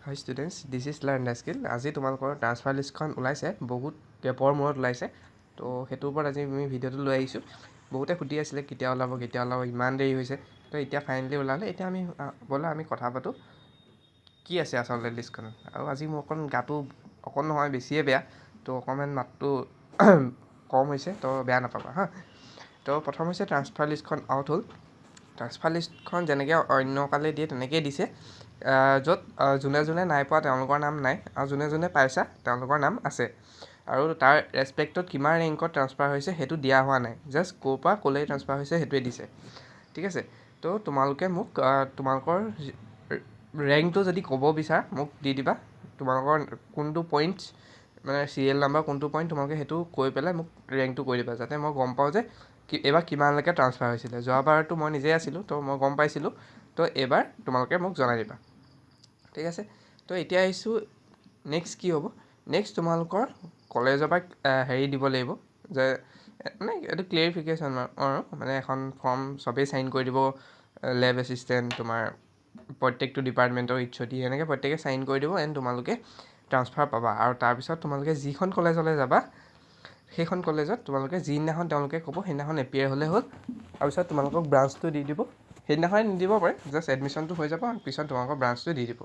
Hi students, this is Learn the Skill. আজি তোমালোকৰ transfer লিষ্টখন ওলাইছে, বহুত গেপৰ মূৰত ওলাইছে। তো সেইটোৰ ওপৰত আজি আমি ভিডিঅ'টো লৈ আহিছোঁ। বহুতে সুধি আছিলে কেতিয়া ওলাব ইমান দেৰি হৈছে। তো এতিয়া ফাইনেলি ওলালে। এতিয়া আমি ব'লা আমি কথা পাতোঁ কি আছে আচলতে লিষ্টখনত। আৰু আজি মোৰ অকণ গাটো অকণ নহয় বেছিয়ে বেয়া, তো অকণমান মাতটো কম হৈছে, তো বেয়া নাপাবা হা। তো প্ৰথম হৈছে ট্ৰান্সফাৰ লিষ্টখন আউট হ'ল। ট্ৰান্সফাৰ লিষ্টখন যেনেকৈ অন্য কালে দিয়ে তেনেকেই দিছে, য'ত যোনে যোনে নাই পোৱা তেওঁলোকৰ নাম নাই, আৰু যোনে যোনে পাইছা তেওঁলোকৰ নাম আছে। আৰু তাৰ ৰেচপেক্টত কিমান ৰেংকত ট্ৰান্সফাৰ হৈছে সেইটো দিয়া হোৱা নাই, জাষ্ট ক'ৰ পৰা ক'লৈ ট্ৰান্সফাৰ হৈছে সেইটোৱে দিছে। ঠিক আছে, তো তোমালোকে মোক তোমালোকৰ ৰেংকটো যদি ক'ব বিচাৰা মোক দি দিবা। তোমালোকৰ কোনটো পইণ্ট মানে চিৰিয়েল নাম্বাৰ কোনটো পইণ্ট তোমালোকে সেইটো কৈ পেলাই মোক ৰেংকটো কৈ দিবা, যাতে মই গম পাওঁ যে এইবাৰ কিমানলৈকে ট্ৰান্সফাৰ হৈছিলে। যোৱাবাৰতো মই নিজেই আছিলোঁ, তো মই গম পাইছিলোঁ। তো এইবাৰ তোমালোকে মোক জনাই দিবা। ঠিক আছে, তো এতিয়া আহিছোঁ নেক্সট কি হ'ব। নেক্সট তোমালোকৰ কলেজৰ পৰা হেৰি দিব লাগিব যে মানে এইটো ক্লিয়াৰিফিকেশ্যন আৰু মানে এখন ফৰ্ম চবেই চাইন কৰি দিব, লেব এছিষ্টেণ্ট তোমাৰ প্ৰত্যেকটো ডিপাৰ্টমেণ্টৰ HOD এনেকৈ প্ৰত্যেকে চাইন কৰি দিব, এণ্ড তোমালোকে ট্ৰান্সফাৰ পাবা। আৰু তাৰপিছত তোমালোকে যিখন কলেজলৈ যাবা সেইখন কলেজত তোমালোকে যিদিনাখন তেওঁলোকে ক'ব সেইদিনাখন এপিয়াৰ হ'লে হ'ল। তাৰপিছত তোমালোকক ব্ৰাঞ্চটো দি দিব, সেইদিনাখনে নিদিব পাৰে, জাষ্ট এডমিশ্যনটো হৈ যাব, পিছত তোমালোকৰ ব্ৰাঞ্চটো দি দিব।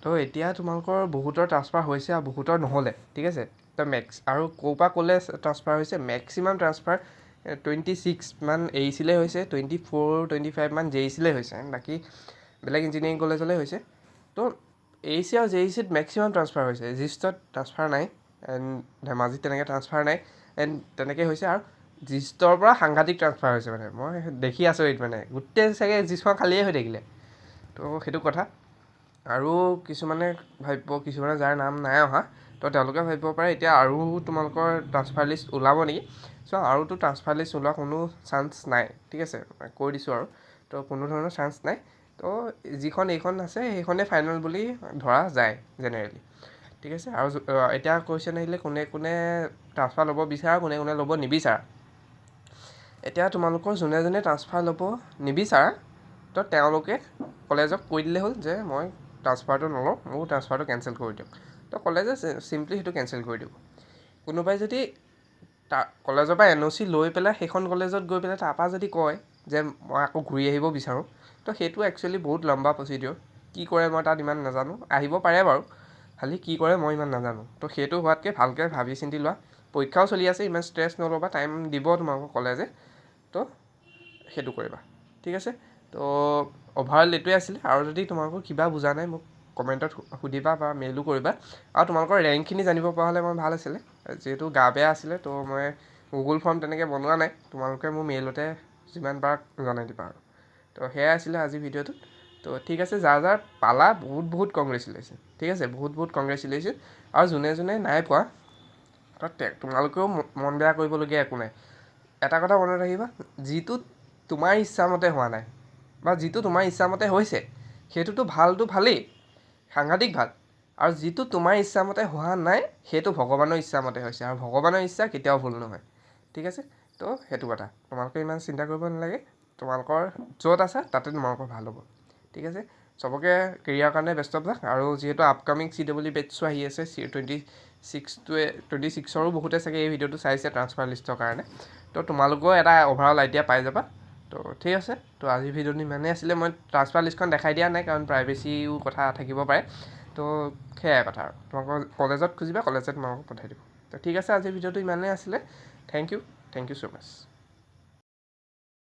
তো এতিয়া তোমালোকৰ বহুতৰ ট্ৰান্সফাৰ হৈছে আৰু বহুতৰ নহ'লে। ঠিক আছে, তো আৰু ক'ৰ পৰা ক'লে ট্ৰান্সফাৰ হৈছে, মেক্সিমাম ট্ৰান্সফাৰ 26 মান এৰিছিলে হৈছে, 24, 25 মান জেইচিলে হৈছে, বাকী বেলেগ ইঞ্জিনিয়াৰিং কলেজলৈ হৈছে। তো AC আৰু JECত মেক্সিমাম ট্ৰান্সফাৰ হৈছে, জিষ্টত ট্ৰান্সফাৰ নাই, এণ্ড ধেমাজিত তেনেকৈ ট্ৰান্সফাৰ নাই, এণ্ড তেনেকৈ হৈছে। আৰু জিষ্টৰ পৰা সাংঘাতিক ট্ৰান্সফাৰ হৈছে, মানে মই দেখি আচৰিত, মানে গোটেই চাগে জিষ্টখন খালিয়ে হৈ থাকিলে। তো সেইটো কথা। আৰু কিছুমানে ভাবিব, কিছুমানে যাৰ নাম নাই অহা, তো তেওঁলোকে ভাবিব পাৰে এতিয়া আৰু তোমালোকৰ ট্ৰান্সফাৰ লিষ্ট ওলাব নেকি। চ' আৰুতো ট্ৰান্সফাৰ লিষ্ট ওলোৱা কোনো চান্স নাই। ঠিক আছে, কৈ দিছোঁ আৰু, তো কোনো ধৰণৰ চান্স নাই। তো যিখন এইখন আছে সেইখনেই ফাইনেল বুলি ধৰা যায় জেনেৰেলি। ঠিক আছে, আৰু এতিয়া কুৱেশ্যন আহিলে কোনে কোনে ট্ৰান্সফাৰ ল'ব বিচাৰা, কোনে কোনে ল'ব নিবিচাৰা। এতিয়া তোমালোকৰ যোনে যোনে ট্ৰান্সফাৰ ল'ব নিবিচাৰা, তো তেওঁলোকে কলেজক কৈ দিলে হ'ল যে মই ট্ৰান্সফাৰটো নলওঁ, মোৰ ট্ৰান্সফাৰটো কেঞ্চেল কৰি দিয়ক। তো কলেজে চিম্পলি সেইটো কেঞ্চেল কৰি দিব। কোনোবাই যদি কলেজৰ পৰা NOC লৈ পেলাই সেইখন কলেজত গৈ পেলাই তাৰপৰা যদি কয় যে মই আকৌ ঘূৰি আহিব বিচাৰোঁ, তো সেইটো একচুৱেলি বহুত লম্বা প্ৰচিডিঅ'ৰ। কি কৰে মই তাত ইমান নাজানো, আহিব পাৰে বাৰু, খালি কি কৰে মই ইমান নাজানো। তো সেইটো হোৱাতকৈ ভালকৈ ভাবি চিন্তি লোৱা। পৰীক্ষাও চলি আছে, ইমান ষ্ট্ৰেছ নল'বা, টাইম দিব তোমালোকক কলেজে, তো সেইটো কৰিবা। ঠিক আছে, তো অভাৰঅল এইটোৱে আছিলে। আৰু যদি তোমালোকৰ কিবা বুজা নাই মোক কমেণ্টত সুধিবা বা মেইলো কৰিবা। আৰু তোমালোকৰ ৰেংকখিনি জানিব পৰা হ'লে মই ভাল আছিলে, যিহেতু গা বেয়া আছিলে, তো মই গুগল ফৰ্ম তেনেকৈ বনোৱা নাই, তোমালোকে মোৰ মেইলতে যিমান পাৰা জনাই দিবা আৰু। তো সেয়াই আছিলে আজিৰ ভিডিঅ'টোত। তো ঠিক আছে, যাৰ যাৰ পালা বহুত বহুত কংগ্ৰেচুলেশ্যন। ঠিক আছে, বহুত বহুত কংগ্ৰেচুলেশ্যন। আৰু যোনে যোনে নাই পোৱা, তো তোমালোকেও মন বেয়া কৰিবলগীয়া একো নাই। এটা কথা মনত ৰাখিবা, যিটো তোমাৰ ইচ্ছামতে হোৱা নাই বা যিটো তোমাৰ ইচ্ছামতে হৈছে সেইটোতো ভালটো ভালেই, সাংঘাতিক ভাল। আৰু যিটো তোমাৰ ইচ্ছামতে হোৱা নাই সেইটো ভগৱানৰ ইচ্ছামতে হৈছে, আৰু ভগৱানৰ ইচ্ছা কেতিয়াও ভুল নহয়। ঠিক আছে, তো সেইটো কথা তোমালোকে ইমান চিন্তা কৰিব নালাগে। তোমালোকৰ য'ত আছা তাতে তোমালোকৰ ভাল হ'ব। ঠিক আছে, চবকে কেৰিয়াৰৰ কাৰণে বেষ্ট অফ লাক। আৰু যিহেতু আপকামিং CW বেটছো আহি আছে, 26ৰো বহুতে চাগে এই ভিডিঅ'টো চাইছে ট্ৰান্সফাৰ লিষ্টৰ কাৰণে, তো তোমালোকেও এটা অভাৰঅল আইডিয়া পাই যাবা। তো ঠিক আছে, তো আজিৰ ভিডিঅ'টো ইমানেই আছিলে। মই ট্ৰান্সফাৰ লিষ্টখন দেখাই দিয়া নাই, কাৰণ প্ৰাইভেচিও কথা থাকিব পাৰে। তো সেয়াই কথা, আৰু তোমালোকৰ কলেজত খুজিবা, কলেজত তোমালোকক পঠাই দিব। তো ঠিক আছে, আজিৰ ভিডিঅ'টো ইমানেই আছিলে। Thank you so' much.